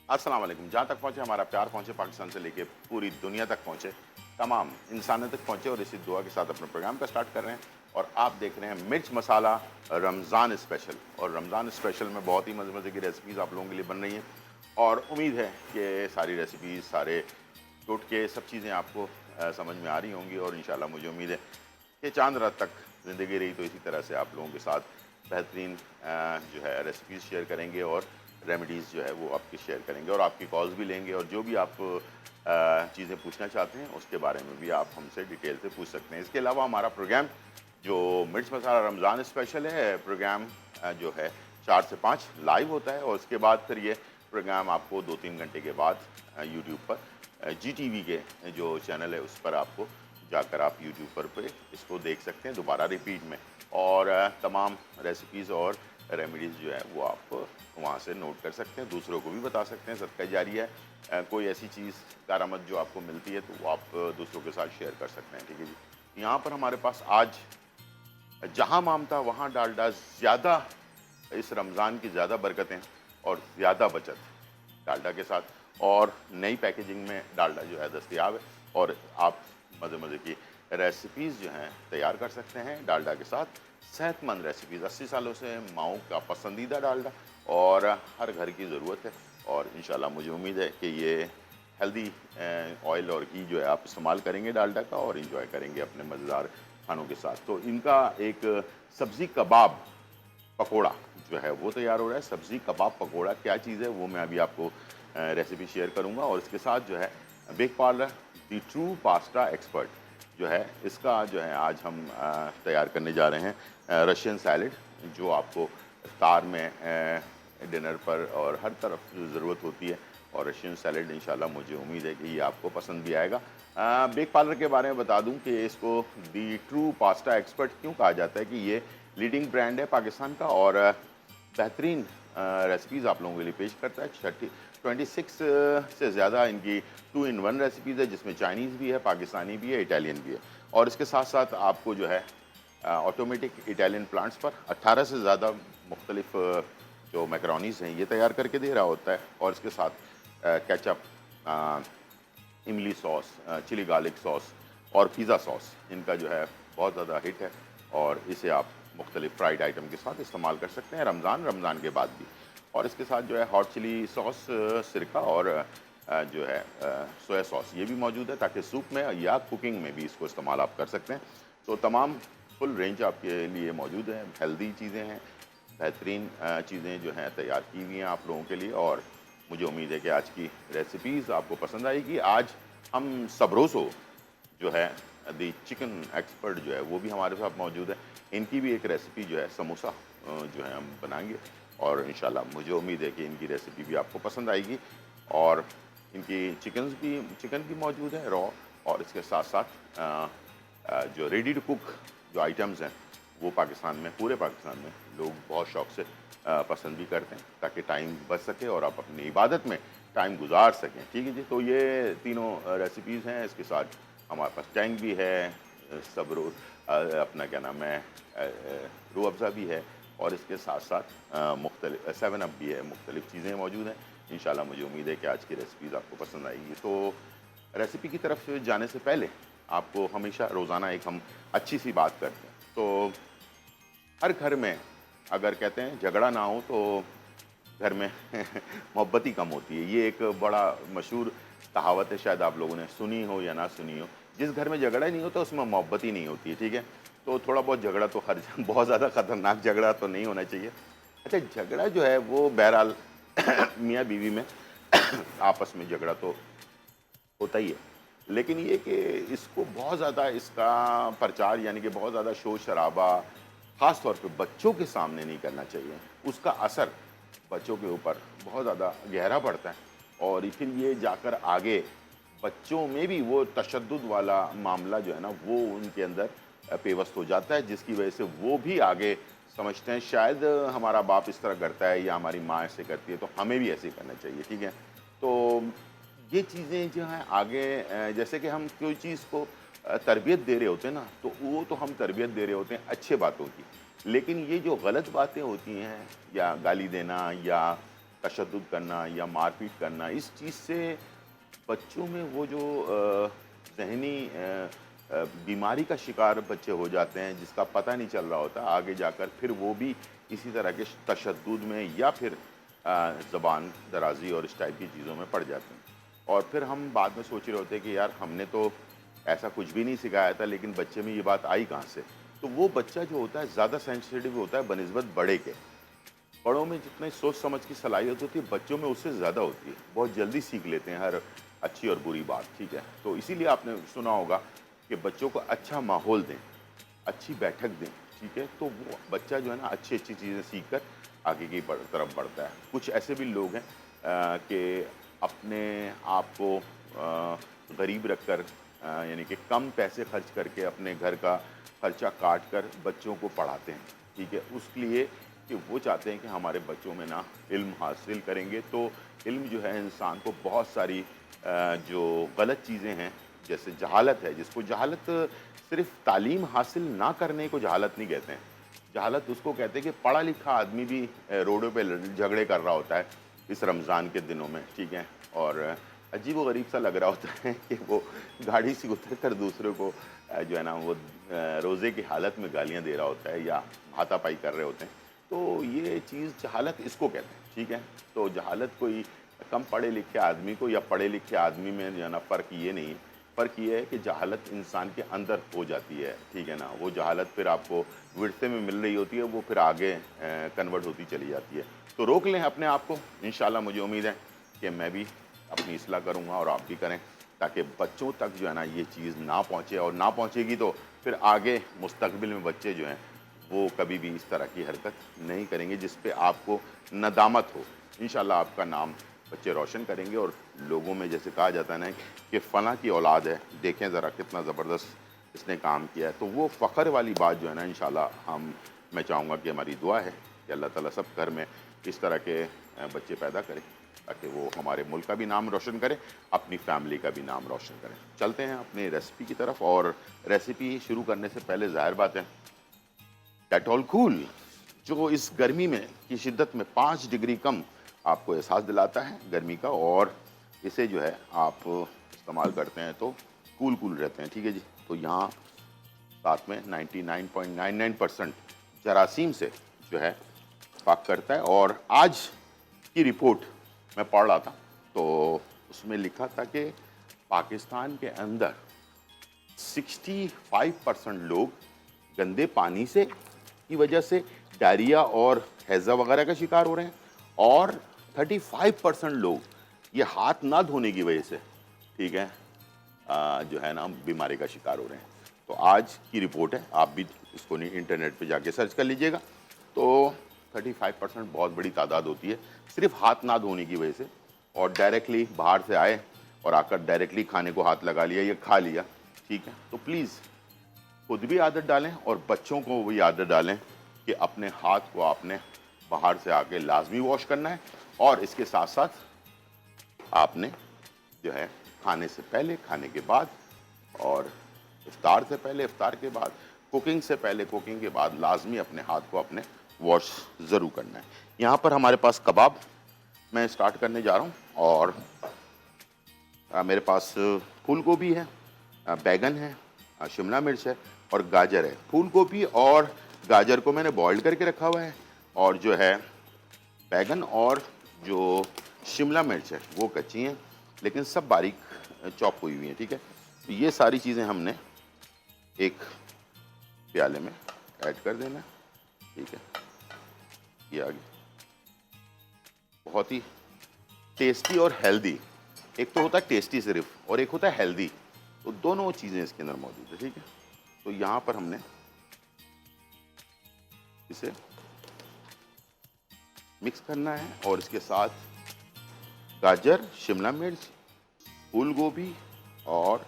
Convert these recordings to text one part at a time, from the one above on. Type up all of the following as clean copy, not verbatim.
अस्सलाम वालेकुम। जहाँ तक पहुँचे हमारा प्यार पहुँचे, पाकिस्तान से लेके पूरी दुनिया तक पहुँचे, तमाम इंसानियत तक पहुँचे और इसी दुआ के साथ अपने प्रोग्राम का स्टार्ट कर रहे हैं। और आप देख रहे हैं मिर्च मसाला रमज़ान स्पेशल। और रमज़ान स्पेशल में बहुत ही मज़े-मज़े की रेसिपीज़ आप लोगों के लिए बन रही हैं और उम्मीद है कि सारी रेसिपीज़, सारे टोटके, सब चीज़ें आपको समझ में आ रही होंगी। और इंशाल्लाह मुझे उम्मीद है कि चाँद रात तक ज़िंदगी रही तो इसी तरह से आप लोगों के साथ बेहतरीन जो है रेसिपीज़ शेयर करेंगे और रेमेडीज़ जो है वो आपकी शेयर करेंगे और आपकी कॉल्स भी लेंगे। और जो भी आप चीज़ें पूछना चाहते हैं उसके बारे में भी आप हमसे डिटेल से पूछ सकते हैं। इसके अलावा हमारा प्रोग्राम जो मिर्च मसाला रमज़ान स्पेशल है, प्रोग्राम जो है 4 से 5 लाइव होता है और उसके बाद फिर ये प्रोग्राम आपको 2-3 घंटे के बाद यूट्यूब पर GTV के जो चैनल है उस पर आपको जाकर आप यूट्यूब पर पे इसको देख सकते हैं दोबारा रिपीट में। और तमाम रेसिपीज़ और रेमेडीज़ जो है वो आप वहाँ से नोट कर सकते हैं, दूसरों को भी बता सकते हैं। सदका जारिया है, कोई ऐसी चीज़ कारामद जो आपको मिलती है तो वो आप दूसरों के साथ शेयर कर सकते हैं। ठीक है जी। यहाँ पर हमारे पास आज जहाँ मामता वहाँ डालडा, ज़्यादा इस रमज़ान की ज़्यादा बरकतें और ज़्यादा बचत डालडा के साथ। और नई पैकेजिंग में डालडा जो है दस्तयाब है और आप मज़े-मज़े की रेसिपीज़ जो हैं तैयार कर सकते हैं डालडा के साथ। सेहतमंद रेसिपीज़, 80 सालों से माओं का पसंदीदा डालडा और हर घर की ज़रूरत है। और इंशाल्लाह मुझे उम्मीद है कि ये हेल्दी ऑयल और घी जो है आप इस्तेमाल करेंगे डालडा का और एंजॉय करेंगे अपने मज़ेदार खानों के साथ। तो इनका एक सब्ज़ी कबाब पकोड़ा जो है वो तैयार हो रहा है। सब्ज़ी कबाब पकोड़ा क्या चीज़ है वो मैं अभी आपको रेसिपी शेयर करूँगा। और इसके साथ जो है big parlour the true pasta expert जो है इसका जो है आज हम तैयार करने जा रहे हैं रशियन सैलड, जो आपको इफ्तार में डिनर पर और हर तरफ ज़रूरत होती है। और रशियन सैलड इंशाल्लाह मुझे उम्मीद है कि ये आपको पसंद भी आएगा। बिग पार्लर के बारे में बता दूं कि इसको दी ट्रू पास्ता एक्सपर्ट क्यों कहा जाता है कि ये लीडिंग ब्रांड है पाकिस्तान का और बेहतरीन रेसिपीज़ आप लोगों के लिए पेश करता है। 26 से ज़्यादा इनकी 2 in 1 रेसिपीज़ है, जिसमें चाइनीज़ भी है, पाकिस्तानी भी है, इटालियन भी है। और इसके साथ साथ आपको जो है ऑटोमेटिक इटालियन प्लांट्स पर 18 से ज़्यादा मुख्तलिफ जो मैकरोनीज़ हैं ये तैयार करके दे रहा होता है। और इसके साथ केचप, इमली सॉस, चिली गार्लिक सॉस और पिज़्ज़ा सॉस इनका जो है बहुत ज़्यादा हिट है। और इसे आप मुख्तलिफ फ्राइड आइटम के साथ इस्तेमाल कर सकते हैं रमज़ान के बाद भी। और इसके साथ जो है हॉट चिली सॉस, सिरका और जो है सोया सॉस ये भी मौजूद है, ताकि सूप में या कुकिंग में भी इसको इस्तेमाल आप कर सकते हैं। तो तमाम फुल रेंज आपके लिए मौजूद है, हेल्दी चीज़ें हैं, बेहतरीन चीज़ें जो हैं तैयार की हुई हैं आप लोगों के लिए। और मुझे उम्मीद है कि आज की रेसिपीज़ आपको पसंद आएगी। आज हम सबरोसो जो है दी चिकन एक्सपर्ट जो है वो भी हमारे साथ मौजूद है। इनकी भी एक रेसिपी जो है समोसा जो है हम बनाएंगे और इंशाल्लाह मुझे उम्मीद है कि इनकी रेसिपी भी आपको पसंद आएगी। और इनकी चिकन भी मौजूद है रॉ। और इसके साथ साथ जो रेडी टू कुक जो आइटम्स हैं वो पाकिस्तान में, पूरे पाकिस्तान में लोग बहुत शौक़ से पसंद भी करते हैं, ताकि टाइम बच सके और आप अपनी इबादत में टाइम गुजार सकें। ठीक है जी। तो ये तीनों रेसिपीज़ हैं। इसके साथ हमारे पास टैंग भी है, सब्रो अपना क्या नाम है, रूह अफ़ज़ा भी है। और इसके साथ साथ मुख्तलिफ 7 अप भी है, मुख्तलिफ़ चीज़ें मौजूद हैं। इंशाल्लाह मुझे उम्मीद है कि आज की रेसिपीज़ आपको पसंद आएगी। तो रेसिपी की तरफ जाने से पहले आपको हमेशा रोज़ाना एक हम अच्छी सी बात करते हैं। तो हर घर में अगर कहते हैं झगड़ा ना हो तो घर में मोहब्बत ही कम होती है। ये एक बड़ा मशहूर कहावत है, शायद आप लोगों ने सुनी हो या ना सुनी हो। जिस घर में झगड़ा ही नहीं होता उसमें मोहब्बत ही नहीं होती है। ठीक है। तो थोड़ा बहुत झगड़ा तो हर बहुत ज़्यादा ख़तरनाक झगड़ा तो नहीं होना चाहिए। अच्छा, झगड़ा जो है वो बहरहाल मियाँ बीवी में आपस में झगड़ा तो होता ही है। लेकिन ये कि इसको बहुत ज़्यादा इसका प्रचार यानी कि बहुत ज़्यादा शोर-शराबा ख़ास तौर पे बच्चों के सामने नहीं करना चाहिए। उसका असर बच्चों के ऊपर बहुत ज़्यादा गहरा पड़ता है और फिर ये जाकर आगे बच्चों में भी वो तशद्दुद वाला मामला जो है ना वो उनके अंदर पेवस्त हो जाता है, जिसकी वजह से वो भी आगे समझते हैं शायद हमारा बाप इस तरह करता है या हमारी माँ ऐसे करती है तो हमें भी ऐसे ही करना चाहिए। ठीक है। तो ये चीज़ें जो हैं आगे जैसे कि हम कोई चीज़ को तरबियत दे रहे होते हैं ना, तो वो तो हम तरबियत दे रहे होते हैं अच्छे बातों की। लेकिन ये जो गलत बातें होती हैं या गाली देना या तशद्दुद करना या मारपीट करना, इस चीज़ से बच्चों में वो जो ज़हनी बीमारी का शिकार बच्चे हो जाते हैं, जिसका पता नहीं चल रहा होता, आगे जाकर फिर वो भी इसी तरह के तशद्दुद में या फिर ज़बान दराज़ी और इस टाइप की चीज़ों में पड़ जाते हैं। और फिर हम बाद में सोच रहे होते हैं कि यार हमने तो ऐसा कुछ भी नहीं सिखाया था, लेकिन बच्चे में ये बात आई कहाँ से? तो वो बच्चा जो होता है ज़्यादा सेंसिटिव होता है बनिस्बत बड़े के। बड़ों में जितनी सोच समझ की सलाहियत होती है, बच्चों में उससे ज़्यादा होती है। बहुत जल्दी सीख लेते हैं हर अच्छी और बुरी बात, ठीक है? तो इसीलिए आपने सुना होगा कि बच्चों को अच्छा माहौल दें, अच्छी बैठक दें, ठीक है? तो वो बच्चा जो है ना अच्छी-अच्छी चीज़ें सीख कर आगे की तरफ बढ़ता है। कुछ ऐसे भी लोग हैं कि अपने आप को गरीब रखकर यानी कि कम पैसे खर्च करके अपने घर का खर्चा काट कर बच्चों को पढ़ाते हैं, ठीक है? उसके लिए कि वो चाहते हैं कि हमारे बच्चों में ना इल्म हासिल करेंगे तो इल्म जो है इंसान को बहुत सारी जो गलत चीज़ें हैं, जैसे जहालत है, जिसको जहालत सिर्फ तालीम हासिल ना करने को जहालत नहीं कहते हैं। जहालत उसको कहते हैं कि पढ़ा लिखा आदमी भी रोडों पे झगड़े कर रहा होता है इस रमज़ान के दिनों में, ठीक है? और अजीब व गरीब सा लग रहा होता है कि वो गाड़ी से उतर कर दूसरों को जो है ना वो रोज़े की हालत में गालियाँ दे रहा होता है या हाथापाई कर रहे होते हैं। तो ये चीज़ जहालत इसको कहते हैं, ठीक है? तो जहालत कोई कम पढ़े लिखे आदमी को या पढ़े लिखे आदमी में जो है ना फ़र्क ये नहीं है। फ़र्क ये है कि जहालत इंसान के अंदर हो जाती है, ठीक है ना? वो जहालत फिर आपको विरसे में मिल रही होती है, वो फिर आगे कन्वर्ट होती चली जाती है। तो रोक लें अपने आप को, इंशाल्लाह मुझे उम्मीद है कि मैं भी अपनी इस्लाह करूँगा और आप भी करें, ताकि बच्चों तक जो है ना ये चीज़ ना पहुँचे, और ना पहुँचेगी तो फिर आगे मुस्तकबिल में बच्चे जो हैं वो कभी भी इस तरह की हरकत नहीं करेंगे जिस पे आपको नदामत हो। इंशाल्लाह आपका नाम बच्चे रोशन करेंगे और लोगों में, जैसे कहा जाता है ना कि फ़लाँ की औलाद है, देखें ज़रा कितना ज़बरदस्त इसने काम किया है, तो वो फ़ख्र वाली बात जो है ना इंशाल्लाह मैं चाहूँगा कि हमारी दुआ है कि अल्लाह ताला सब घर में इस तरह के बच्चे पैदा करें, ताकि वो हमारे मुल्क का भी नाम रोशन करें, अपनी फैमिली का भी नाम रोशन करें। चलते हैं अपनी रेसिपी की तरफ, और रेसिपी शुरू करने से पहले ज़ाहिर बात है डेटॉल कूल जो इस गर्मी में की शिद्दत में 5 डिग्री कम आपको एहसास दिलाता है गर्मी का, और इसे जो है आप इस्तेमाल करते हैं तो कूल कूल रहते हैं, ठीक है जी। तो यहाँ साथ में 99.99% जरासीम से जो है पाक करता है। और आज की रिपोर्ट मैं पढ़ रहा था तो उसमें लिखा था कि पाकिस्तान के अंदर 65% लोग गंदे पानी से की वजह से डायरिया और हैज़ा वगैरह का शिकार हो रहे हैं, और 35% लोग ये हाथ ना धोने की वजह से, ठीक है, जो है ना बीमारी का शिकार हो रहे हैं। तो आज की रिपोर्ट है, आप भी इसको नहीं इंटरनेट पे जाके सर्च कर लीजिएगा। तो 35% बहुत बड़ी तादाद होती है सिर्फ हाथ ना धोने की वजह से, और डायरेक्टली बाहर से आए और आकर डायरेक्टली खाने को हाथ लगा लिया या खा लिया, ठीक है। तो प्लीज़ खुद भी आदत डालें और बच्चों को भी आदत डालें कि अपने हाथ को आपने बाहर से आके लाजमी वॉश करना है, और इसके साथ साथ आपने जो है खाने से पहले, खाने के बाद, और इफ्तार से पहले, इफ्तार के बाद, कुकिंग से पहले, कुकिंग के बाद लाजमी अपने हाथ को अपने वॉश ज़रूर करना है। यहाँ पर हमारे पास कबाब मैं स्टार्ट करने जा रहा हूँ, और मेरे पास फूल गोभी है, बैगन है, शिमला मिर्च है और गाजर है। फूल गोभी और गाजर को मैंने बॉइल्ड करके रखा हुआ है, और जो है बैगन और जो शिमला मिर्च है वो कच्ची हैं, लेकिन सब बारीक चॉप हुई हुई हैं, ठीक है। तो ये सारी चीज़ें हमने एक प्याले में ऐड कर देना, ठीक है। ये आगे बहुत ही टेस्टी और हेल्दी, एक तो होता है टेस्टी सिर्फ और एक होता है हेल्दी, तो दोनों चीज़ें इसके अंदर मौजूद है, ठीक है। तो यहाँ पर हमने इसे मिक्स करना है, और इसके साथ गाजर, शिमला मिर्च, फूल गोभी और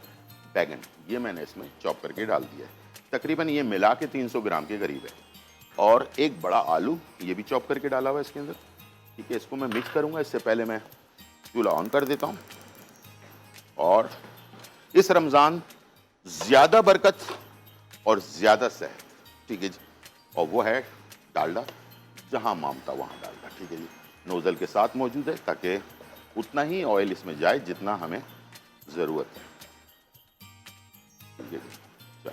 बैगन ये मैंने इसमें चॉप करके डाल दिया है। तकरीबन ये मिला के 300 ग्राम के करीब है, और एक बड़ा आलू ये भी चॉप करके डाला हुआ है इसके अंदर, ठीक है। इसको मैं मिक्स करूँगा, इससे पहले मैं चूल्हा ऑन कर देता हूँ। और इस रमज़ान ज़्यादा बरकत और ज़्यादा सेहत, ठीक है जी, और वो है डालडा, जहाँ मामता वहाँ डालडा, ठीक है जी। नोज़ल के साथ मौजूद है ताकि उतना ही ऑयल इसमें जाए जितना हमें ज़रूरत है। ठीक है जी, चलो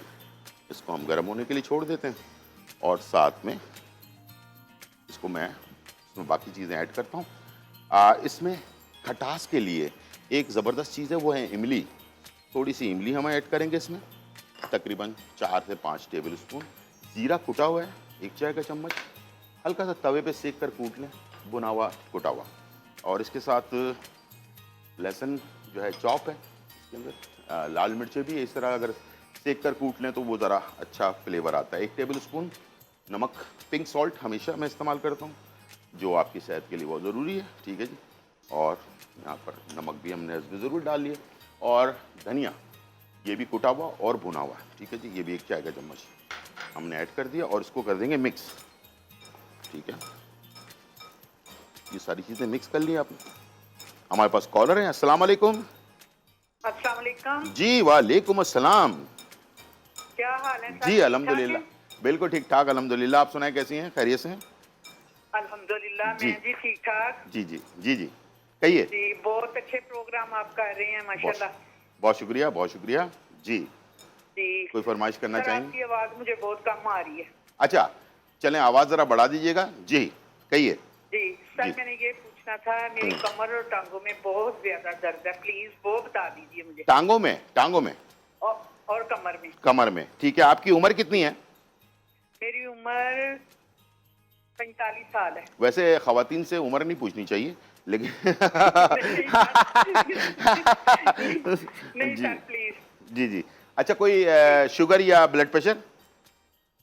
इसको हम गर्म होने के लिए छोड़ देते हैं और साथ में इसको मैं इसमें बाकी चीज़ें ऐड करता हूँ। इसमें खटास के लिए एक ज़बरदस्त चीज़ है, वो है इमली। थोड़ी सी इमली हम ऐड करेंगे इसमें, तकरीबन 4 से 5 टेबल स्पून। ज़ीरा कुटा हुआ है 1 चाय का चम्मच, हल्का सा तवे पे सेक कर कूट लें, भुना हुआ कुटा हुआ। और इसके साथ लहसुन जो है चॉप है, इसके अंदर लाल मिर्चें भी इस तरह अगर सेक कर कूट लें तो वो ज़रा अच्छा फ्लेवर आता है। 1 टेबल स्पून नमक, पिंक सॉल्ट हमेशा मैं इस्तेमाल करता हूँ, जो आपकी सेहत के लिए बहुत ज़रूरी है। ठीक है जी, और यहाँ पर नमक भी हमने इसमें ज़रूर डाल लिया। और धनिया ये भी कुटा हुआ और भुना हुआ। ठीक है जी, ये भी 1 चाय का चम्मच हमने ऐड कर दिया और इसको कर देंगे मिक्स। ठीक है, ये सारी चीज़ें मिक्स कर ली आपने। हमारे पास कॉलर हैं। अस्सलाम वालेकुम। अस्सलाम वालेकुम। जी वालेकुम अस्सलाम। क्या हाल है? जी अल्हम्दुलिल्लाह, बिल्कुल ठीक ठाक अल्हम्दुलिल्लाह। आप सुनाएं कैसी हैं, खैरियत से हैं? अल्हम्दुलिल्लाह जी मैं जी ठीक ठाक। जी जी जी जी कहिए। जी बहुत अच्छे प्रोग्राम आप कर रहे हैं माशाल्लाह। बहुत शुक्रिया, बहुत शुक्रिया जी। जी कोई फरमाइश करना सर, चाहेंगे? आपकी आवाज़ मुझे बहुत कम आ रही है। अच्छा चलें, आवाज़ ज़रा बढ़ा दीजिएगा। जी कहिए। जी सर, जी। मैंने ये पूछना था, मेरी कमर और टांगों में बहुत ज्यादा दर्द है, प्लीज वो बता दीजिए मुझे। टांगों में? टांगों में और कमर में। कमर में। ठीक है, आपकी उम्र कितनी है? मेरी उम्र 45 साल है। वैसे ख़वातीन से उम्र नहीं पूछनी चाहिए लेकिन नहीं जी सर प्लीज। जी जी। अच्छा कोई शुगर या ब्लड प्रेशर?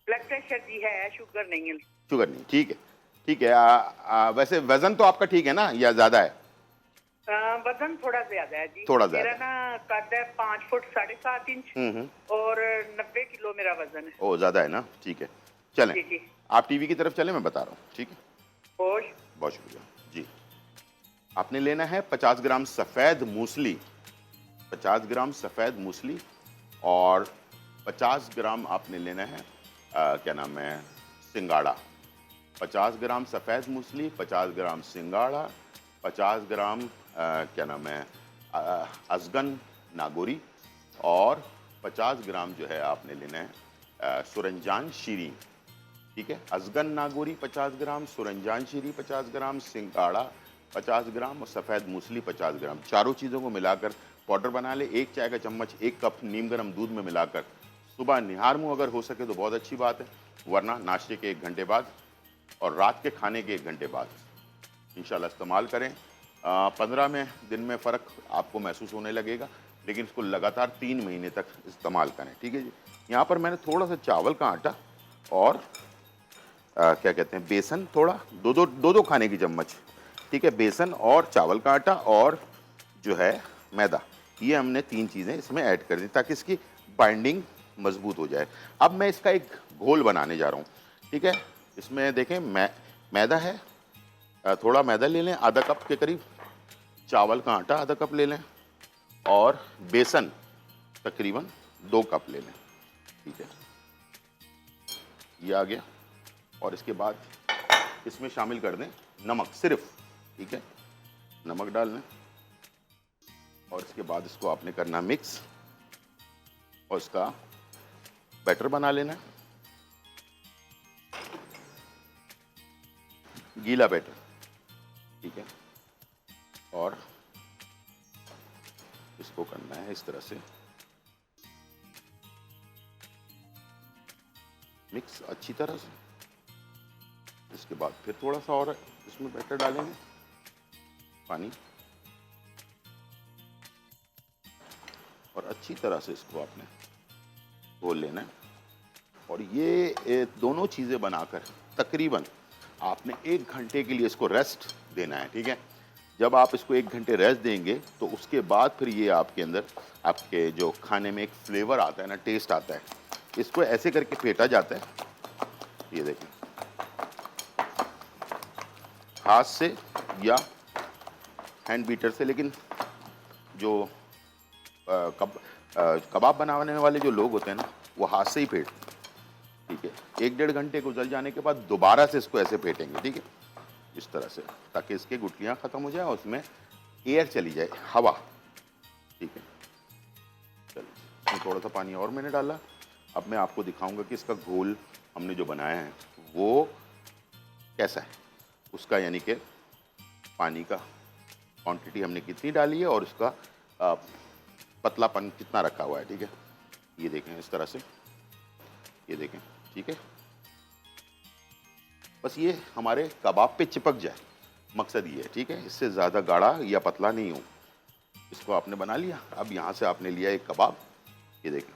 ब्लड प्रेशर जी है, शुगर नहीं है। शुगर नहीं, ठीक है ठीक है। वैसे वज़न तो आपका ठीक है ना या ज़्यादा है? वजन थोड़ा ज्यादा है जी। थोड़ा ज्यादा मेरा ना कद है 5 फुट 7.5 इंच और 90 किलो मेरा वजन है। ओ ज़्यादा है ना, ठीक है। चलें जी जी। आप टीवी की तरफ चलें, मैं बता रहा हूँ। ठीक है, और बहुत शुक्रिया जी। आपने लेना है 50 ग्राम सफ़ेद मूसली, 50 ग्राम सफ़ेद मूसली और 50 ग्राम आपने लेना है क्या नाम है, सिंगाड़ा। 50 ग्राम सफ़ेद मूसली, 50 ग्राम सिंगाड़ा, 50 ग्राम क्या नाम है अज़गन नागोरी और 50 ग्राम जो है आपने लेना है सुरंजान शीरी। ठीक है, अज़गन नागोरी 50 ग्राम, सुरंजान शीरी 50 ग्राम, सिंगाड़ा 50 ग्राम और सफ़ेद मूसली 50 ग्राम। चारों चीज़ों को मिलाकर पाउडर बना ले। 1 चाय का चम्मच 1 कप नीम गर्म दूध में मिलाकर सुबह निहार मुँह अगर हो सके तो बहुत अच्छी बात है, वरना नाश्ते के 1 घंटे बाद और रात के खाने के 1 घंटे बाद इंशाल्लाह इस्तेमाल करें। 15 में दिन में फ़र्क आपको महसूस होने लगेगा, लेकिन इसको लगातार 3 महीने तक इस्तेमाल करें। ठीक है जी। यहाँ पर मैंने थोड़ा सा चावल का आटा और क्या कहते हैं बेसन, थोड़ा दो दो खाने की चम्मच। ठीक है, बेसन और चावल का आटा और जो है मैदा, ये हमने 3 चीज़ें इसमें ऐड कर दी ताकि इसकी बाइंडिंग मजबूत हो जाए। अब मैं इसका एक घोल बनाने जा रहा हूँ। ठीक है, इसमें देखें मैदा है, थोड़ा मैदा ले लें आधा कप के करीब, चावल का आटा आधा कप ले लें और बेसन तकरीबन 2 कप ले लें। ठीक है, ये आ गया। और इसके बाद इसमें शामिल कर दें नमक सिर्फ। ठीक है, नमक डाल लें और इसके बाद इसको आपने करना मिक्स और इसका बैटर बना लेना, गीला बैटर। ठीक है, और इसको करना है इस तरह से मिक्स अच्छी तरह से। इसके बाद फिर थोड़ा सा और इसमें बैटर डालेंगे, पानी, और अच्छी तरह से इसको आपने घोल लेना है। और ये दोनों चीज़ें बनाकर तकरीबन आपने 1 घंटे के लिए इसको रेस्ट देना है। ठीक है, जब आप इसको 1 घंटे रेस्ट देंगे तो उसके बाद फिर ये आपके अंदर आपके जो खाने में एक फ्लेवर आता है ना, टेस्ट आता है। इसको ऐसे करके फेंटा जाता है, ये देखें, हाथ से या हैंड बीटर से, लेकिन जो कबाब बनाने वाले जो लोग होते हैं ना, वो हाथ से ही फेंटते हैं। ठीक है, 1 डेढ़ घंटे गुजर जाने के बाद दोबारा से इसको ऐसे फेंटेंगे। ठीक है, इस तरह से, ताकि इसकी गुठलियाँ ख़त्म हो जाए और उसमें एयर चली जाए, हवा। ठीक है, चलिए इसमें थोड़ा सा पानी और मैंने डाला। अब मैं आपको दिखाऊंगा कि इसका घोल हमने जो बनाया है वो कैसा है, उसका यानी कि पानी का क्वांटिटी हमने कितनी डाली है और उसका पतलापन कितना रखा हुआ है। ठीक है, ये देखें इस तरह से, ये देखें। ठीक है, बस ये हमारे कबाब पे चिपक जाए, मकसद ये है। ठीक है, इससे ज़्यादा गाढ़ा या पतला नहीं हो। इसको आपने बना लिया। अब यहाँ से आपने लिया एक कबाब, ये देखें,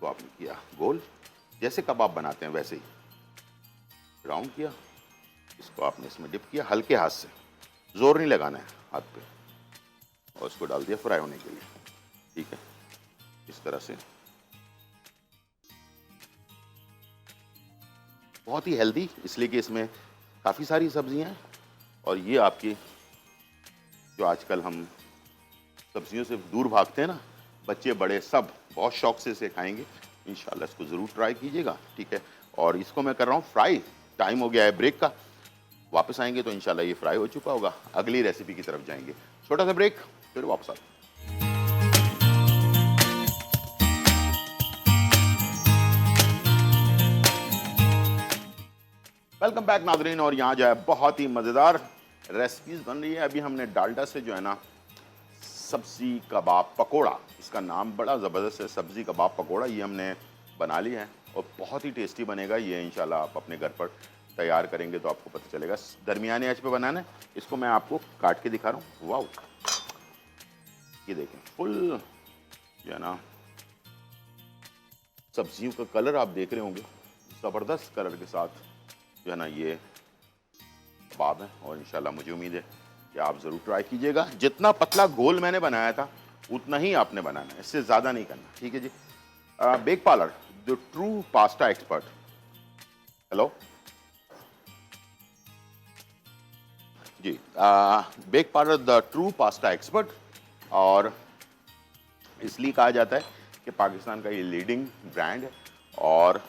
तो आपने किया गोल, जैसे कबाब बनाते हैं वैसे ही राउंड किया। इसको आपने इसमें डिप किया हल्के हाथ से, जोर नहीं लगाना है हाथ पे, और इसको डाल दिया फ्राई होने के लिए। ठीक है, इस तरह से। बहुत ही हेल्दी, इसलिए कि इसमें काफ़ी सारी सब्जियां हैं, और ये आपकी जो आजकल हम सब्जियों से दूर भागते हैं ना, बच्चे बड़े सब बहुत शौक से इसे खाएंगे। इंशाल्लाह इसको ज़रूर ट्राई कीजिएगा। ठीक है, और इसको मैं कर रहा हूँ फ्राई। टाइम हो गया है ब्रेक का, वापस आएंगे तो इंशाल्लाह ये फ्राई हो चुका होगा। अगली रेसिपी की तरफ जाएंगे। छोटा सा ब्रेक, फिर वापस आते हैं। वेलकम बैक नाज़रीन, और यहाँ जो है बहुत ही मज़ेदार रेसिपीज़ बन रही है। अभी हमने डालडा से जो है ना सब्ज़ी कबाब पकोड़ा, इसका नाम बड़ा ज़बरदस्त है, सब्ज़ी कबाब पकोड़ा, ये हमने बना लिया है और बहुत ही टेस्टी बनेगा ये। इंशाल्लाह आप अपने घर पर तैयार करेंगे तो आपको पता चलेगा। दरमियाने आंच पे बनाना है। इसको मैं आपको काट के दिखा रहा हूँ। वाह, ये देखें, फुल जो है ना सब्जियों का कलर आप देख रहे होंगे, ज़बरदस्त कलर के साथ जो है ना ये कबाब है। और इंशाल्लाह मुझे उम्मीद है कि आप ज़रूर ट्राई कीजिएगा। जितना पतला घोल मैंने बनाया था उतना ही आपने बनाना है, इससे ज़्यादा नहीं करना। ठीक है जी। Bake parlour the true pasta expert, hello जी। Bake parlour the true pasta expert, और इसलिए कहा जाता है कि पाकिस्तान का ये लीडिंग ब्रांड है, और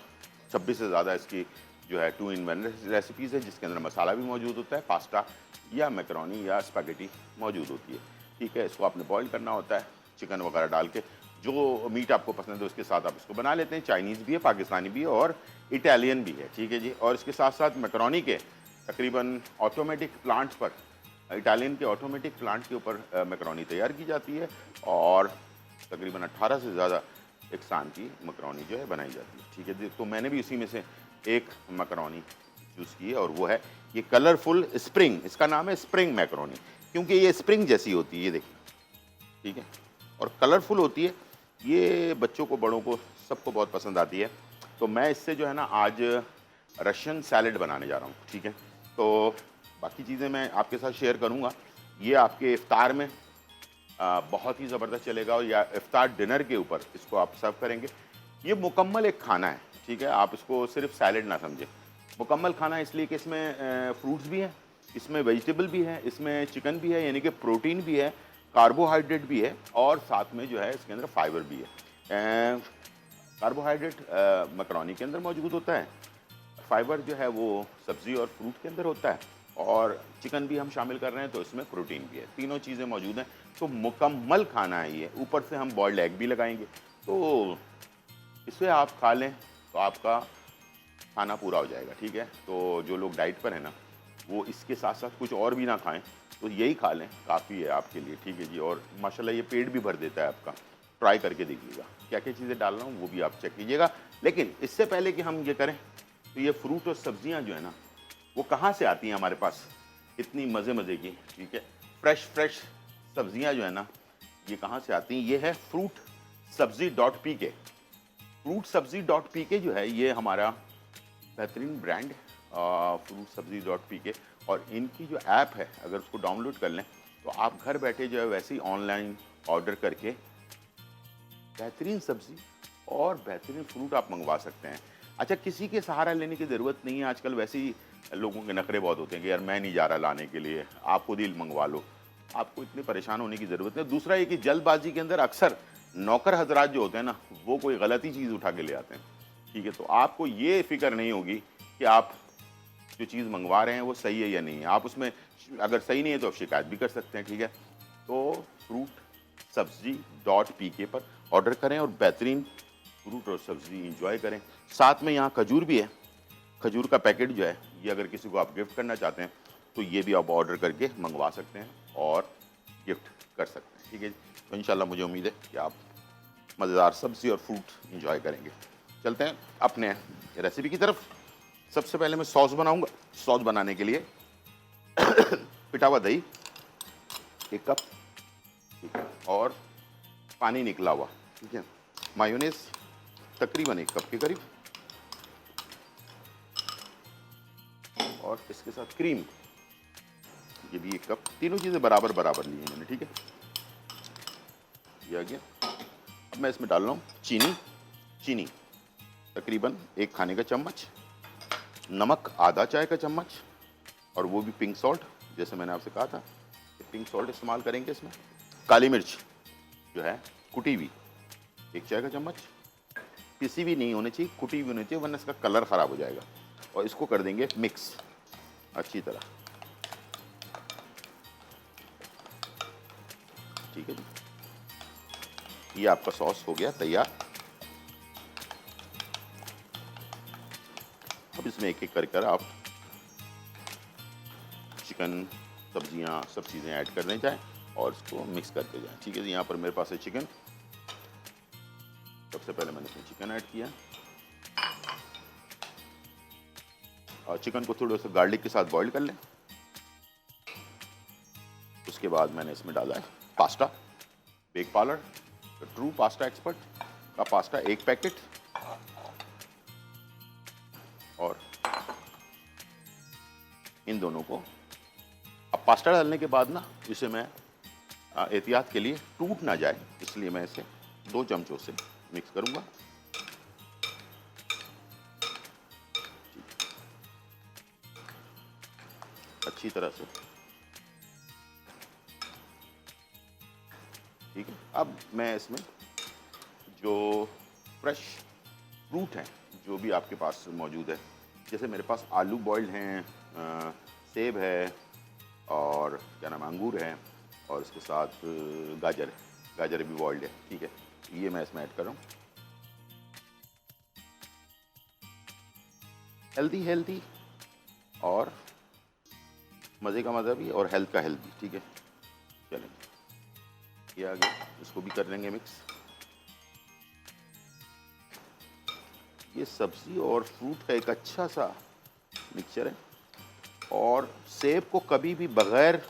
26 से ज़्यादा इसकी जो है 2-in-1 रेसिपीज़ है, जिसके अंदर मसाला भी मौजूद होता है, पास्ता या मैकरोनी या स्पैगेटी मौजूद होती है। ठीक है, इसको आपने बॉईल करना होता है चिकन वगैरह डाल के, जो मीट आपको पसंद है उसके साथ आप इसको बना लेते हैं। चाइनीज़ भी है, पाकिस्तानी भी है और इटालियन भी है। ठीक है जी। और इसके साथ साथ मैकरोनी के तकरीबन ऑटोमेटिक प्लांट पर, इटालियन के ऑटोमेटिक प्लांट के ऊपर मैकरोनी तैयार की जाती है, और तकरीबन 18 से ज़्यादा इकसान की मैकरोनी जो है बनाई जाती है। ठीक है जी। तो मैंने भी उसी में से एक मैकरोनी चूज़ की है, और वो है ये कलरफुल स्प्रिंग। इसका नाम है स्प्रिंग मैकरोनी, क्योंकि ये स्प्रिंग जैसी होती है, ये देखिए। ठीक है, और कलरफुल होती है। ये बच्चों को, बड़ों को, सबको बहुत पसंद आती है। तो मैं इससे जो है ना आज रशियन सैलेड बनाने जा रहा हूँ। ठीक है, तो बाकी चीज़ें मैं आपके साथ शेयर करूँगा। ये आपके इफ्तार में बहुत ही ज़बरदस्त चलेगा, और या इफ्तार डिनर के ऊपर इसको आप सर्व करेंगे। ये मुकम्मल एक खाना है। ठीक है, आप इसको सिर्फ सैलेड ना समझें, मुकम्मल खाना, इसलिए कि इसमें फ्रूट्स भी हैं, इसमें वेजिटेबल भी है, इसमें चिकन भी है, यानी कि प्रोटीन भी है, कार्बोहाइड्रेट भी है, और साथ में जो है इसके अंदर फाइबर भी है। कार्बोहाइड्रेट मैकरोनी के अंदर मौजूद होता है, फाइबर जो है वो सब्ज़ी और फ्रूट के अंदर होता है, और चिकन भी हम शामिल कर रहे हैं तो इसमें प्रोटीन भी है। तीनों चीज़ें मौजूद हैं, तो मुकम्मल खाना है ये। ऊपर से हम बॉइल्ड एग भी लगाएंगे, तो इसे आप खा लें तो आपका खाना पूरा हो जाएगा। ठीक है, तो जो लोग डाइट पर हैं ना, वो इसके साथ साथ कुछ और भी ना खाएं, तो यही खा लें, काफ़ी है आपके लिए। ठीक है जी। और माशाल्लाह ये पेट भी भर देता है आपका। ट्राई करके देखिएगा। क्या क्या चीज़ें डाल रहा हूँ वो भी आप चेक कीजिएगा। लेकिन इससे पहले कि हम ये करें, तो ये फ्रूट और सब्जियां जो है ना, वो कहाँ से आती हैं हमारे पास, इतनी मज़े मज़े की। ठीक है, फ्रेश सब्जियां जो है ना, ये कहाँ से आती हैं? ये है fruitsabzi.pk। fruitsabzi.pk जो है ये हमारा बेहतरीन ब्रांड fruitsabzi.pk, और इनकी जो ऐप है, अगर उसको डाउनलोड कर लें तो आप घर बैठे जो है वैसे ही ऑनलाइन ऑर्डर करके बेहतरीन सब्ज़ी और बेहतरीन फ्रूट आप मंगवा सकते हैं। अच्छा, किसी के सहारा लेने की ज़रूरत नहीं है। आजकल वैसे ही लोगों के नखरे बहुत होते हैं कि यार मैं नहीं जा रहा लाने के लिए, आप खुद ही मंगवा लो। आपको इतने परेशान होने की ज़रूरत नहीं। दूसरा ये कि जल्दबाजी के अंदर अक्सर नौकर हजरात जो होते हैं ना, वो कोई गलती चीज़ उठा के ले आते हैं। ठीक है, तो आपको ये फ़िक्र नहीं होगी कि आप जो चीज़ मंगवा रहे हैं वो सही है या नहीं है। आप उसमें अगर सही नहीं है तो आप शिकायत भी कर सकते हैं, ठीक है। तो fruitsabzi.pk पर ऑर्डर करें और बेहतरीन फ्रूट और सब्ज़ी इंजॉय करें। साथ में यहाँ खजूर भी है, खजूर का पैकेट जो है ये अगर किसी को आप गिफ्ट करना चाहते हैं तो ये भी आप ऑर्डर करके मंगवा सकते हैं और गिफ्ट कर सकते हैं, ठीक है। तो इंशाल्लाह मुझे उम्मीद है कि आप मज़ेदार सब्ज़ी और फ्रूट इंजॉय करेंगे। चलते हैं अपने रेसिपी की तरफ। सबसे पहले मैं सॉस बनाऊंगा। सॉस बनाने के लिए पिटा हुआ दही 1 कप, ठीक है, और पानी निकला हुआ, ठीक है, मायोनेज़ तकरीबन 1 कप के करीब, और इसके साथ क्रीम ये भी 1 कप। तीनों चीज़ें बराबर बराबर ली हैं मैंने, ठीक है। ये आ गया। अब मैं इसमें डाल रहा हूँ चीनी तकरीबन 1 खाने का चम्मच, नमक आधा चाय का चम्मच, और वो भी पिंक सॉल्ट, जैसे मैंने आपसे कहा था कि पिंक सॉल्ट इस्तेमाल करेंगे इसमें। काली मिर्च जो है कुटी हुई 1 चाय का चम्मच, पिसी भी नहीं होनी चाहिए, कुटी हुई होनी चाहिए, वरना इसका कलर ख़राब हो जाएगा। और इसको कर देंगे मिक्स अच्छी तरह, ठीक है जी। ये आपका सॉस हो गया तैयार। अब इसमें एक एक कर आप चिकन, सब्जियां, सब चीज़ें ऐड कर दें जाए और इसको मिक्स करते जाएं, ठीक है जी। यहाँ पर मेरे पास है चिकन। सबसे पहले मैंने इसमें चिकन ऐड किया और चिकन को थोड़ा सा गार्लिक के साथ बॉईल कर लें। उसके बाद मैंने इसमें डाला है pasta, bake parlour true pasta expert का पास्ता 1 पैकेट, और इन दोनों को अब पास्ता डालने के बाद ना इसे मैं एहतियात के लिए टूट ना जाए इसलिए मैं इसे 2 चमचों से मिक्स करूंगा। अच्छी तरह से, ठीक है। अब मैं इसमें जो फ्रेश फ्रूट हैं जो भी आपके पास मौजूद है, जैसे मेरे पास आलू बॉइल्ड हैं, सेब है, और क्या नाम अंगूर है, और इसके साथ गाजर भी बॉइल्ड है, ठीक है। ये मैं इसमें ऐड कर रहा हूँ। हेल्दी और मज़े का मज़ा भी और हेल्थ का हेल्थ भी, ठीक है। चलेंगे ये आगे इसको भी कर लेंगे मिक्स। ये सब्ज़ी और फ्रूट का एक अच्छा सा मिक्सचर है, और सेब को कभी भी बग़ैर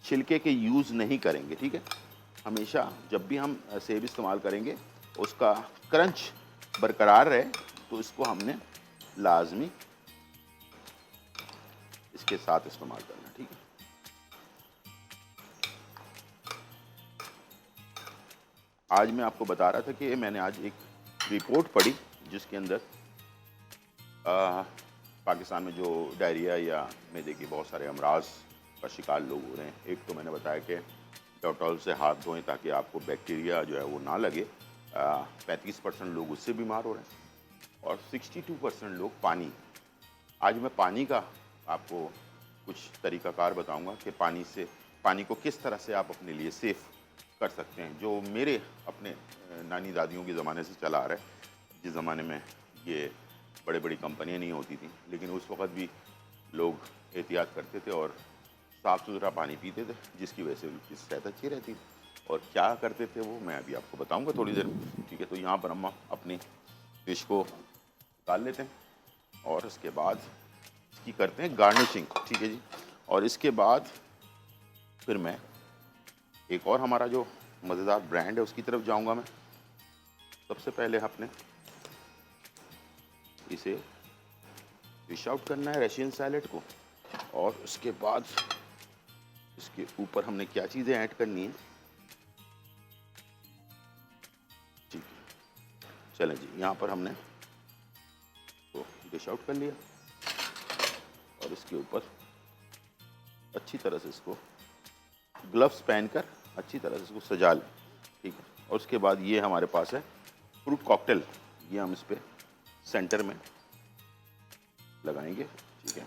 छिलके के यूज़ नहीं करेंगे, ठीक है। हमेशा जब भी हम सेब इस्तेमाल करेंगे उसका क्रंच बरकरार रहे, तो इसको हमने लाजमी इसके साथ इस्तेमाल करना, ठीक है। आज मैं आपको बता रहा था कि मैंने आज एक रिपोर्ट पढ़ी जिसके अंदर पाकिस्तान में जो डायरिया या मैदे के बहुत सारे अमराज का शिकार लोग हो रहे हैं। एक तो मैंने बताया कि डेटॉल से हाथ धोएं ताकि आपको बैक्टीरिया जो है वो ना लगे। 35% लोग उससे बीमार हो रहे हैं, और 62% लोग पानी। आज मैं पानी का आपको कुछ तरीक़ाकार बताऊंगा कि पानी को किस तरह से आप अपने लिए सेफ़ कर सकते हैं, जो मेरे अपने नानी दादियों के ज़माने से चला आ रहा है। जिस ज़माने में ये बड़ी बड़ी कंपनियां नहीं होती थी, लेकिन उस वक्त भी लोग एहतियात करते थे और साफ़ सुथरा पानी पीते थे, जिसकी वजह से उनकी सेहत अच्छी रहती थी। और क्या करते थे वो मैं अभी आपको बताऊंगा थोड़ी देर में, ठीक है। तो यहाँ पर हम अपनी डिश को डाल लेते हैं और उसके बाद इसकी करते हैं गार्निशिंग, ठीक है जी। और इसके बाद फिर मैं एक और हमारा जो मज़ेदार ब्रांड है उसकी तरफ जाऊंगा मैं। सबसे पहले आपने इसे डिश आउट करना है रशियन सैलेड को, और उसके बाद इसके ऊपर हमने क्या चीज़ें ऐड करनी है, ठीक है। चलें जी, यहाँ पर हमने तो डिश आउट कर लिया और इसके ऊपर अच्छी तरह से इसको ग्लव्स पहनकर अच्छी तरह से इसको सजा लें, ठीक है। और उसके बाद ये हमारे पास है फ्रूट कॉकटेल, ये हम इस पर सेंटर में लगाएंगे, ठीक है।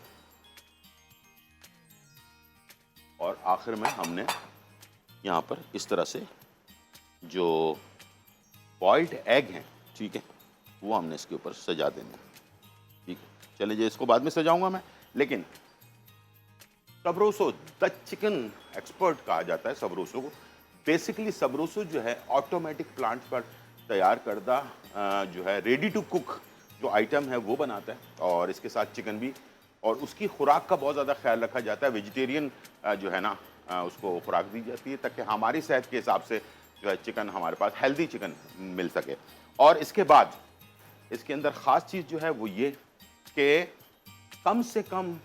और आखिर में हमने यहाँ पर इस तरह से जो बॉइल्ड एग हैं, ठीक है, वो हमने इसके ऊपर सजा देने हैं। ठीक है, चलिए जी, इसको बाद में सजाऊंगा मैं। लेकिन सबरोसो द चिकन एक्सपर्ट कहा जाता है सबरोसो को। बेसिकली सबरोसो जो है ऑटोमेटिक प्लांट पर तैयार करदा जो है रेडी टू कुक जो आइटम है वो बनाता है, और इसके साथ चिकन भी, और उसकी खुराक का बहुत ज़्यादा ख्याल रखा जाता है। वेजिटेरियन जो है ना उसको खुराक दी जाती है ताकि हमारी सेहत के हिसाब से जो है चिकन हमारे पास हेल्दी चिकन मिल सके। और इसके बाद इसके अंदर ख़ास चीज़ जो है वो ये कि कम से कम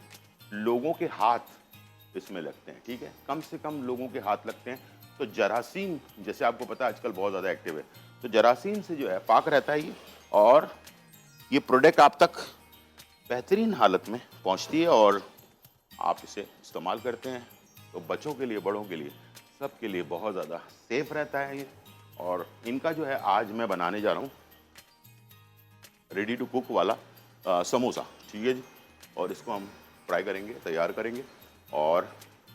लोगों के हाथ इसमें लगते हैं। ठीक है, कम से कम लोगों के हाथ लगते हैं, तो जरासीम, जैसे आपको पता है आजकल बहुत ज़्यादा एक्टिव है, तो जरासीम से जो है पाक रहता है ये, और ये प्रोडक्ट आप तक बेहतरीन हालत में पहुंचती है और आप इसे इस्तेमाल करते हैं तो बच्चों के लिए, बड़ों के लिए, सब के लिए बहुत ज़्यादा सेफ रहता है ये। और इनका जो है आज मैं बनाने जा रहा हूँ रेडी टू कुक वाला समोसा। ठीक है जी, और इसको हम फ्राई करेंगे, तैयार करेंगे, और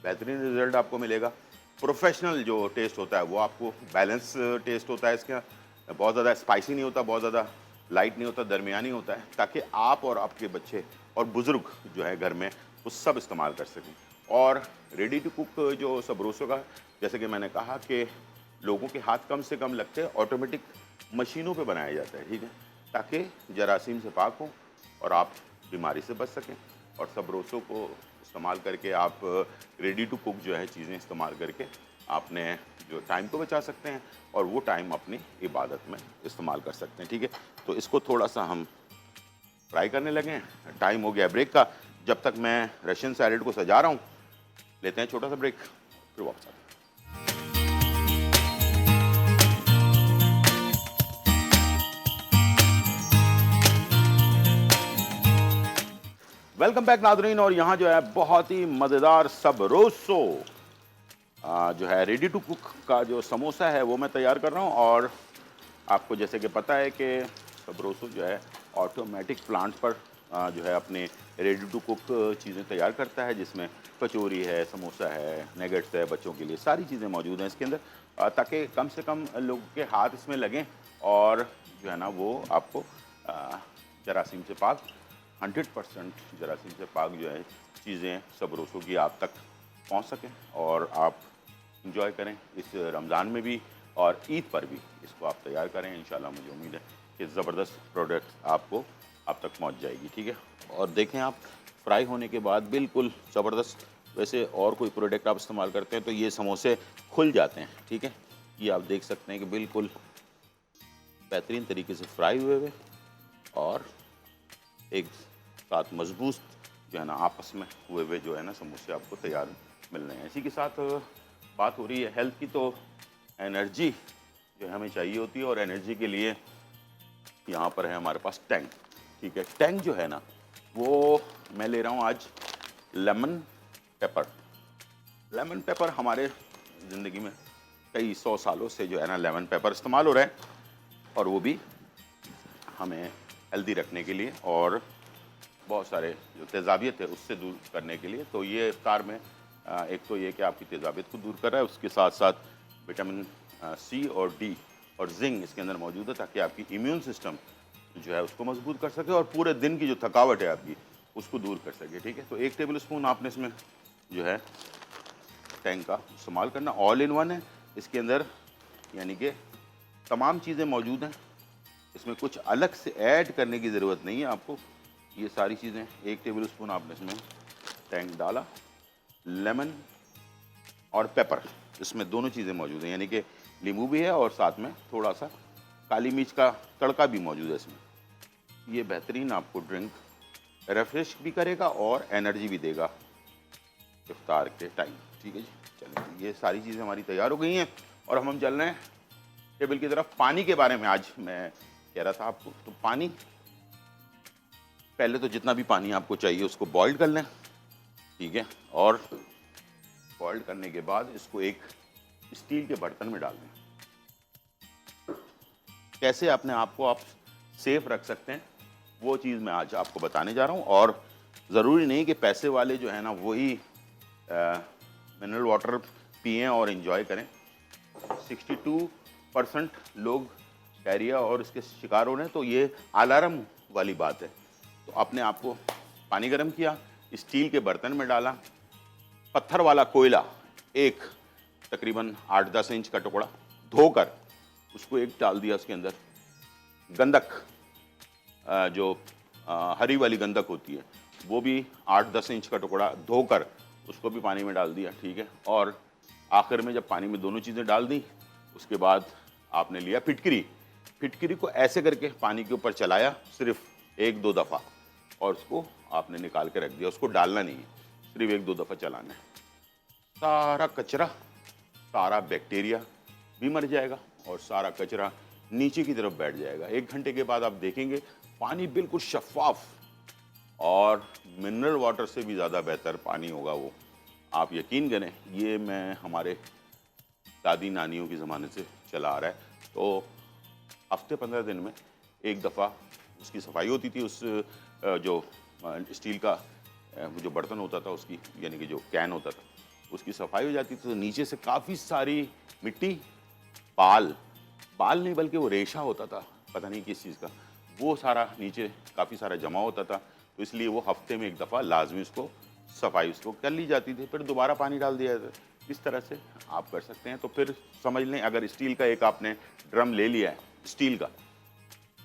बेहतरीन रिजल्ट आपको मिलेगा। प्रोफेशनल जो टेस्ट होता है वो आपको बैलेंस टेस्ट होता है इसका, बहुत ज़्यादा स्पाइसी नहीं होता, बहुत ज़्यादा लाइट नहीं होता, दरमियानी होता है, ताकि आप और आपके बच्चे और बुज़ुर्ग जो है घर में वो सब इस्तेमाल कर सकें। और रेडी टू कुक जो सबरोसो का, जैसे कि मैंने कहा कि लोगों के हाथ कम से कम लगते हैं, ऑटोमेटिक मशीनों पे बनाया जाता है। ठीक है, ताकि जरासीम से पाक हो और आप बीमारी से बच सकें। और सबरोसो को इस्तेमाल करके आप रेडी टू कुक जो है चीज़ें इस्तेमाल करके आपने जो टाइम को बचा सकते हैं और वो टाइम अपनी इबादत में इस्तेमाल कर सकते हैं। ठीक है, तो इसको थोड़ा सा हम फ्राई करने लगे हैं। टाइम हो गया ब्रेक का। जब तक मैं रशियन सैलेड को सजा रहा हूँ, लेते हैं छोटा सा ब्रेक, फिर वापस आते हैं। Welcome back Nadreen. और यहाँ जो है बहुत ही मज़ेदार सबरोसो जो है रेडी टू कुक का जो समोसा है वो मैं तैयार कर रहा हूँ। और आपको जैसे कि पता है कि सबरोसो जो है ऑटोमेटिक प्लांट पर जो है अपने रेडी टू कुक चीज़ें तैयार करता है, जिसमें कचौरी है, समोसा है, नगेट्स है, बच्चों के लिए सारी चीज़ें मौजूद हैं इसके अंदर, ताकि कम से कम लोगों के हाथ इसमें लगें और जो है ना वो आपको जरासीम से पाक 100% जरासीम से पाक जो है चीज़ें सबरोसो की आप तक पहुंच सकें और आप इंजॉय करें इस रमज़ान में भी और ईद पर भी इसको आप तैयार करें। इंशाल्लाह मुझे उम्मीद है कि ज़बरदस्त प्रोडक्ट आपको आप तक पहुंच जाएगी। ठीक है, और देखें आप फ्राई होने के बाद बिल्कुल ज़बरदस्त। वैसे और कोई प्रोडक्ट आप इस्तेमाल करते हैं तो ये समोसे खुल जाते हैं। ठीक है, ये आप देख सकते हैं कि बिल्कुल बेहतरीन तरीके से फ्राई हुए और एक साथ मजबूत जो है ना आपस में हुए जो है ना समोसे आपको तैयार मिल रहे हैं। इसी के साथ बात हो रही है हेल्थ की, तो एनर्जी जो है हमें चाहिए होती है, और एनर्जी के लिए यहाँ पर है हमारे पास टैंग। ठीक है, टैंग जो है ना वो मैं ले रहा हूँ आज लेमन पेपर। लेमन पेपर हमारे ज़िंदगी में कई 100 सालों से जो है ना लेमन पेपर इस्तेमाल हो रहा है, और वो भी हमें हेल्दी रखने के लिए और बहुत सारे जो तेज़ाबियत है उससे दूर करने के लिए। तो ये इफ्तार में एक तो ये कि आपकी तेज़ाबियत को दूर कर रहा है, उसके साथ साथ विटामिन सी और डी और जिंक इसके अंदर मौजूद है, ताकि आपकी इम्यून सिस्टम जो है उसको मजबूत कर सके और पूरे दिन की जो थकावट है आपकी उसको दूर कर सके। ठीक है, तो 1 टेबल स्पून आपने इसमें जो है टैंग का इस्तेमाल करना। ऑल इन वन है इसके अंदर, यानी कि तमाम चीज़ें मौजूद हैं, इसमें कुछ अलग से ऐड करने की ज़रूरत नहीं है आपको। ये सारी चीज़ें 1 टेबल स्पून आपने इसमें टैंग डाला, लेमन और पेपर, इसमें दोनों चीज़ें मौजूद हैं, यानी कि नींबू भी है और साथ में थोड़ा सा काली मिर्च का तड़का भी मौजूद है इसमें। ये बेहतरीन आपको ड्रिंक रिफ्रेश भी करेगा और एनर्जी भी देगा इफ्तार के टाइम। ठीक है जी, चलिए ये सारी चीज़ें हमारी तैयार हो गई हैं और हम चल रहे हैं टेबल की तरफ। पानी के बारे में आज मैं कह रहा था आपको, तो पानी पहले तो जितना भी पानी आपको चाहिए उसको बॉइल कर लें। ठीक है, और बॉइल करने के बाद इसको एक स्टील के बर्तन में डाल दें। कैसे अपने आप को आप सेफ रख सकते हैं वो चीज़ मैं आज आपको बताने जा रहा हूँ। और ज़रूरी नहीं कि पैसे वाले जो है ना वही मिनरल वाटर पिएं और इन्जॉय करें। 62% लोग डायरिया और इसके शिकार हो रहे हैं, तो ये अलार्म वाली बात है। तो अपने आप को पानी गर्म किया, स्टील के बर्तन में डाला, पत्थर वाला कोयला एक तकरीबन 8-10 इंच का टुकड़ा धोकर उसको एक डाल दिया उसके अंदर। गंधक जो हरी वाली गंधक होती है वो भी 8-10 इंच का टुकड़ा धोकर उसको भी पानी में डाल दिया, ठीक है। और आखिर में जब पानी में दोनों चीज़ें डाल दी, उसके बाद आपने लिया फिटकरी। फिटकरी को ऐसे करके पानी के ऊपर चलाया सिर्फ 1-2 दफ़ा और उसको आपने निकाल के रख दिया, उसको डालना नहीं है, सिर्फ 1-2 दफ़ा चलाना है। सारा कचरा, सारा बैक्टीरिया भी मर जाएगा और सारा कचरा नीचे की तरफ बैठ जाएगा। 1 घंटे के बाद आप देखेंगे पानी बिल्कुल शफाफ और मिनरल वाटर से भी ज़्यादा बेहतर पानी होगा वो। आप यकीन करें, ये मैं हमारे दादी नानियों के ज़माने से चला आ रहा है। तो हफ्ते 15 दिन में एक दफ़ा उसकी सफाई होती थी। उस जो स्टील का वो जो बर्तन होता था उसकी, यानी कि जो कैन होता था, उसकी सफाई हो जाती थी। तो नीचे से काफ़ी सारी मिट्टी, बाल नहीं बल्कि वो रेशा होता था, पता नहीं किस चीज़ का, वो सारा नीचे काफ़ी सारा जमा होता था। तो इसलिए वो हफ्ते में एक दफ़ा लाजमी उसको सफाई उसको कर ली जाती थी, फिर दोबारा पानी डाल दिया जाता। इस तरह से आप कर सकते हैं। तो फिर समझ लें, अगर स्टील का एक आपने ड्रम ले लिया है स्टील का,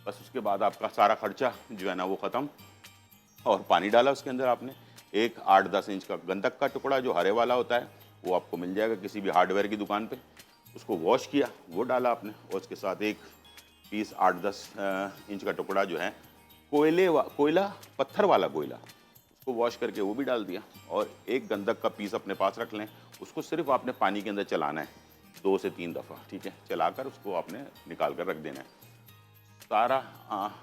बस उसके बाद आपका सारा खर्चा जो है ना वो ख़त्म। और पानी डाला उसके अंदर आपने, एक 8-10 इंच का गंधक का टुकड़ा जो हरे वाला होता है वो आपको मिल जाएगा किसी भी हार्डवेयर की दुकान पे, उसको वॉश किया, वो डाला आपने, और उसके साथ एक पीस 8-10 इंच का टुकड़ा जो है कोयला, पत्थर वाला कोयला, उसको वॉश करके वो भी डाल दिया, और एक गंधक का पीस अपने पास रख लें। उसको सिर्फ आपने पानी के अंदर चलाना है 2 से 3 दफ़ा, ठीक है। चलाकर उसको आपने निकाल कर रख देना है। सारा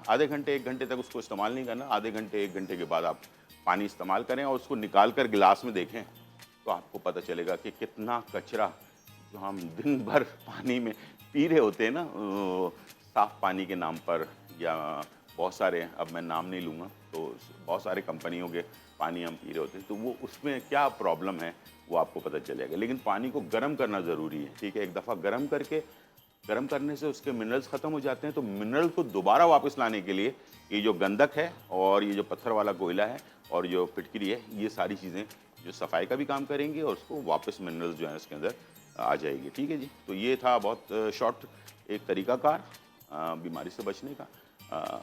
आधे घंटे 1 घंटे तक उसको इस्तेमाल नहीं करना। आधे घंटे 1 घंटे के बाद आप पानी इस्तेमाल करें और उसको निकाल कर गिलास में देखें, तो आपको पता चलेगा कि कितना कचरा जो हम दिन भर पानी में पी रहे होते हैं ना, साफ पानी के नाम पर, या बहुत सारे, अब मैं नाम नहीं लूँगा, तो बहुत सारे कंपनियों के पानी हम पी रहे होते हैं, तो वो उसमें क्या प्रॉब्लम है वो आपको पता चलेगा। लेकिन पानी को गर्म करना ज़रूरी है, ठीक है। एक दफ़ा गर्म करने से उसके मिनरल्स ख़त्म हो जाते हैं। तो मिनरल्स को दोबारा वापस लाने के लिए ये जो गंधक है और ये जो पत्थर वाला कोयला है और जो फिटकरी है, ये सारी चीज़ें जो सफाई का भी काम करेंगी और उसको वापस मिनरल्स जो है उसके अंदर आ जाएगी, ठीक है जी। तो ये था बहुत शॉर्ट एक तरीक़ाकार बीमारी से बचने का।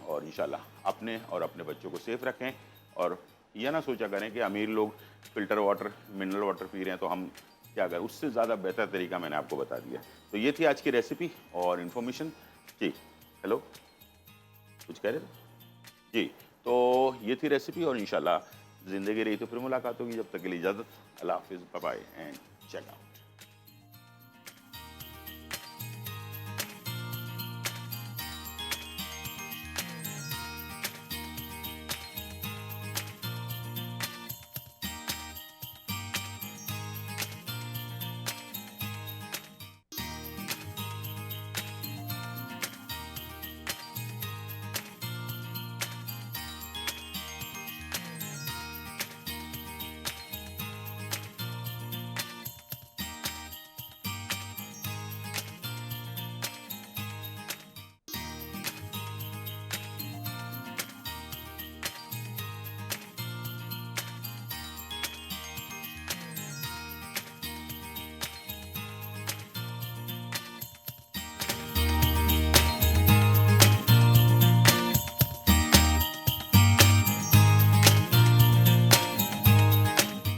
और इंशाल्लाह अपने और अपने बच्चों को सेफ़ रखें, और यह ना सोचा करें कि अमीर लोग filter water, mineral water P रहे हैं तो हम क्या करें। उससे ज़्यादा बेहतर तरीका मैंने आपको बता दिया। तो ये थी आज की रेसिपी और इन्फॉर्मेशन जी। हेलो, कुछ कह रहे थे जी। तो ये थी रेसिपी, और इंशाल्लाह ज़िंदगी रही तो फिर मुलाकात होगी। जब तक के लिए इजाज़त, अल्लाह हाफ़िज़, bye bye and check out.